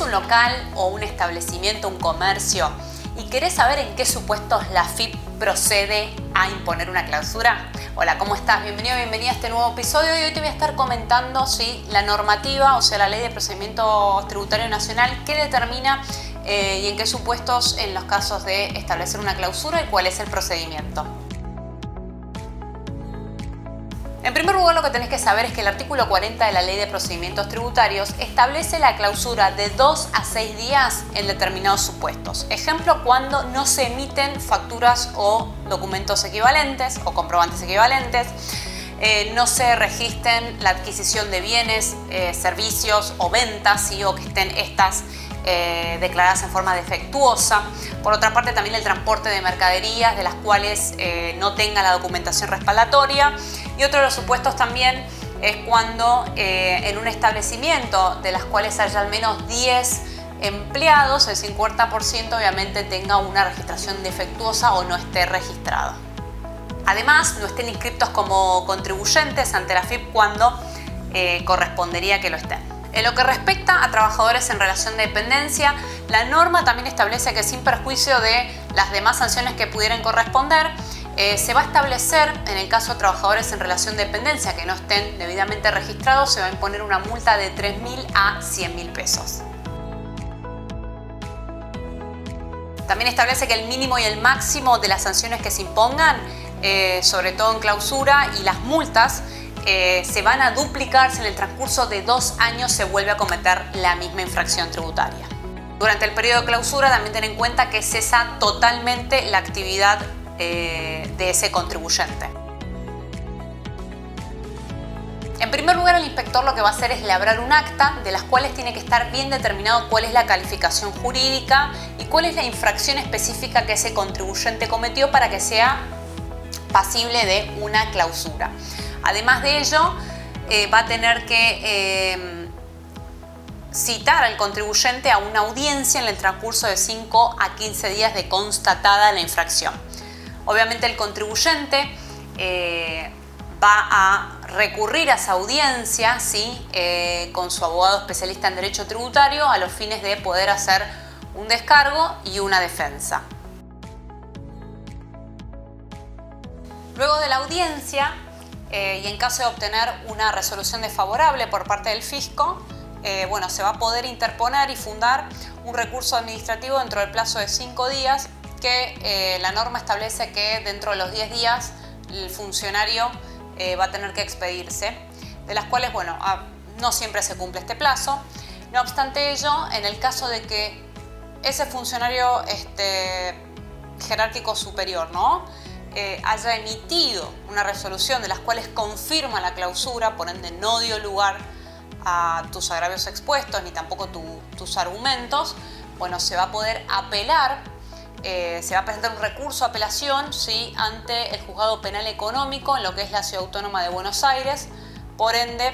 un local o un establecimiento, un comercio, y querés saber en qué supuestos la AFIP procede a imponer una clausura? Hola, ¿cómo estás? Bienvenido, bienvenida a este nuevo episodio y hoy te voy a estar comentando la normativa, o sea, la Ley de Procedimiento Tributario Nacional, que determina y en qué supuestos en los casos de establecer una clausura y cuál es el procedimiento. En primer lugar, lo que tenés que saber es que el artículo 40 de la Ley de Procedimientos Tributarios establece la clausura de 2 a 6 días en determinados supuestos. Ejemplo, cuando no se emiten facturas o documentos equivalentes o comprobantes equivalentes, no se registren la adquisición de bienes, servicios o ventas, ¿sí? O que estén estas declaradas en forma defectuosa. Por otra parte, también el transporte de mercaderías de las cuales no tenga la documentación respaldatoria. Y otro de los supuestos también es cuando en un establecimiento de las cuales haya al menos 10 empleados, el 50% obviamente tenga una registración defectuosa o no esté registrado. Además, no estén inscritos como contribuyentes ante la AFIP cuando correspondería que lo estén. En lo que respecta a trabajadores en relación de dependencia, la norma también establece que sin perjuicio de las demás sanciones que pudieran corresponder, se va a establecer, en el caso de trabajadores en relación de dependencia que no estén debidamente registrados, se va a imponer una multa de 3.000 a 100.000 pesos. También establece que el mínimo y el máximo de las sanciones que se impongan, sobre todo en clausura, y las multas, se van a duplicar si en el transcurso de 2 años se vuelve a cometer la misma infracción tributaria. Durante el periodo de clausura también ten en cuenta que cesa totalmente la actividad de ese contribuyente. En primer lugar, el inspector lo que va a hacer es labrar un acta de las cuales tiene que estar bien determinado cuál es la calificación jurídica y cuál es la infracción específica que ese contribuyente cometió para que sea pasible de una clausura. Además de ello, va a tener que citar al contribuyente a una audiencia en el transcurso de 5 a 15 días de constatada la infracción. Obviamente el contribuyente va a recurrir a esa audiencia, ¿sí? Con su abogado especialista en derecho tributario a los fines de poder hacer un descargo y una defensa. Luego de la audiencia, y en caso de obtener una resolución desfavorable por parte del fisco, se va a poder interponer y fundar un recurso administrativo dentro del plazo de 5 días que la norma establece que dentro de los 10 días el funcionario va a tener que expedirse, de las cuales no siempre se cumple este plazo. No obstante ello, en el caso de que ese funcionario jerárquico superior haya emitido una resolución de las cuales confirma la clausura, por ende no dio lugar a tus agravios expuestos ni tampoco tus argumentos, se va a poder apelar, se va a presentar un recurso de apelación, ¿sí? Ante el Juzgado Penal Económico en lo que es la Ciudad Autónoma de Buenos Aires. Por ende,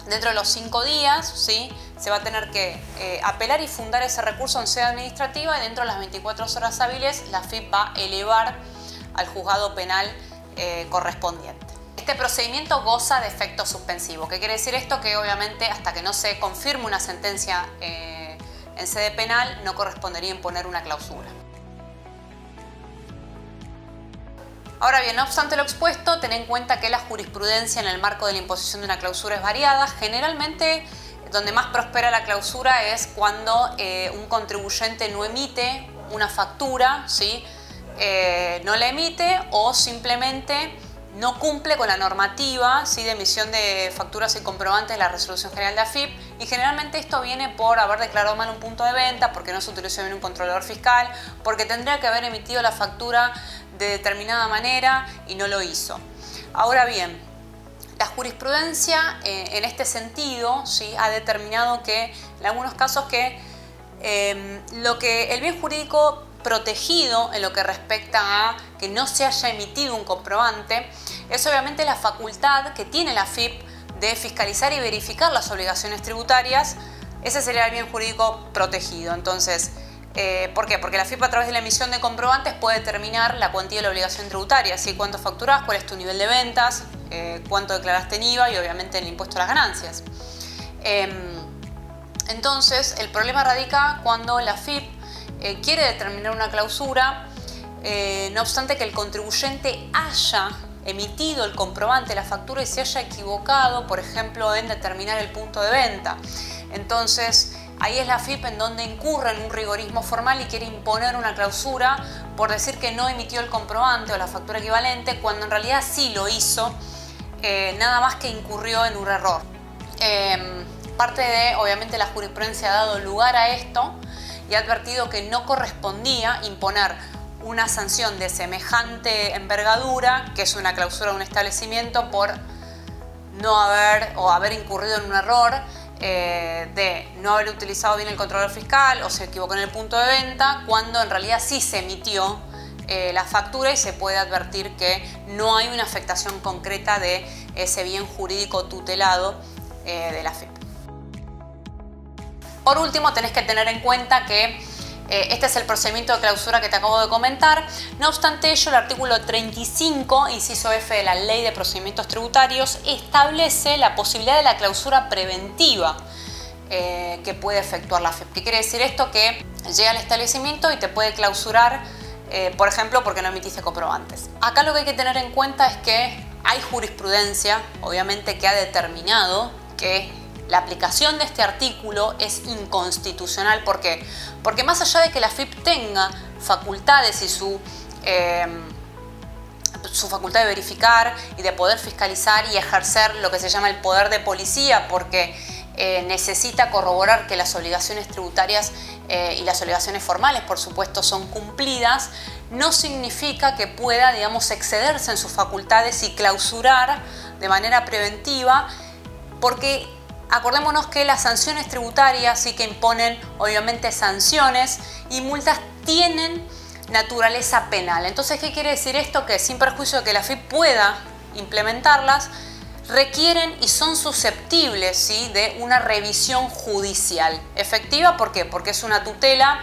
dentro de los 5 días, ¿sí? Se va a tener que apelar y fundar ese recurso en sede administrativa, y dentro de las 24 horas hábiles la AFIP va a elevar al juzgado penal correspondiente. Este procedimiento goza de efecto suspensivo. ¿Qué quiere decir esto? Que obviamente hasta que no se confirme una sentencia en sede penal no correspondería imponer una clausura. Ahora bien, no obstante lo expuesto, ten en cuenta que la jurisprudencia en el marco de la imposición de una clausura es variada. Generalmente donde más prospera la clausura es cuando un contribuyente no emite una factura, ¿sí? No la emite o simplemente no cumple con la normativa, ¿sí? De emisión de facturas y comprobantes de la Resolución General de AFIP, y generalmente esto viene por haber declarado mal un punto de venta, porque no se utilizó bien un controlador fiscal, porque tendría que haber emitido la factura de determinada manera y no lo hizo. Ahora bien, la jurisprudencia en este sentido, ¿sí? Ha determinado que en algunos casos que el bien jurídico protegido en lo que respecta a que no se haya emitido un comprobante es obviamente la facultad que tiene la AFIP de fiscalizar y verificar las obligaciones tributarias. Ese sería el bien jurídico protegido. Entonces, ¿por qué? Porque la AFIP, a través de la emisión de comprobantes, puede determinar la cuantía de la obligación tributaria, ¿sí? Cuánto facturás, cuál es tu nivel de ventas, cuánto declaraste en IVA y obviamente el impuesto a las ganancias. Entonces, el problema radica cuando la AFIP quiere determinar una clausura, no obstante que el contribuyente haya emitido el comprobante, la factura, y se haya equivocado, por ejemplo, en determinar el punto de venta. Entonces, ahí es la AFIP en donde incurre en un rigorismo formal y quiere imponer una clausura por decir que no emitió el comprobante o la factura equivalente, cuando en realidad sí lo hizo, nada más que incurrió en un error. Parte de, obviamente, la jurisprudencia ha dado lugar a esto y ha advertido que no correspondía imponer una sanción de semejante envergadura, que es una clausura de un establecimiento, por no haber incurrido en un error, de no haber utilizado bien el controlador fiscal o se equivocó en el punto de venta, cuando en realidad sí se emitió la factura y se puede advertir que no hay una afectación concreta de ese bien jurídico tutelado de la AFIP. Por último, tenés que tener en cuenta que este es el procedimiento de clausura que te acabo de comentar. No obstante ello, el artículo 35, inciso F de la Ley de Procedimientos Tributarios, establece la posibilidad de la clausura preventiva que puede efectuar la AFIP. ¿Qué quiere decir esto? Que llega al establecimiento y te puede clausurar, por ejemplo, porque no emitiste comprobantes. Acá lo que hay que tener en cuenta es que hay jurisprudencia, obviamente, que ha determinado que la aplicación de este artículo es inconstitucional. ¿Por qué? Porque más allá de que la AFIP tenga facultades y su facultad de verificar y de poder fiscalizar y ejercer lo que se llama el poder de policía, porque necesita corroborar que las obligaciones tributarias y las obligaciones formales, por supuesto, son cumplidas, no significa que pueda, digamos, excederse en sus facultades y clausurar de manera preventiva, porque acordémonos que las sanciones tributarias sí que imponen, obviamente, sanciones, y multas tienen naturaleza penal. Entonces, ¿qué quiere decir esto? Que sin perjuicio de que la AFIP pueda implementarlas, requieren y son susceptibles, ¿sí?, de una revisión judicial efectiva. ¿Por qué? Porque es una tutela,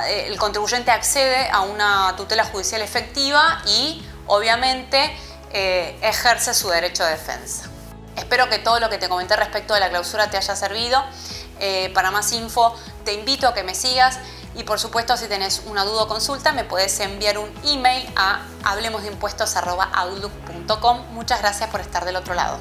el contribuyente accede a una tutela judicial efectiva y, obviamente, ejerce su derecho de defensa. Espero que todo lo que te comenté respecto de la clausura te haya servido. Para más info te invito a que me sigas y, por supuesto, si tenés una duda o consulta me puedes enviar un email a hablemosdeimpuestos@outlook.com. Muchas gracias por estar del otro lado.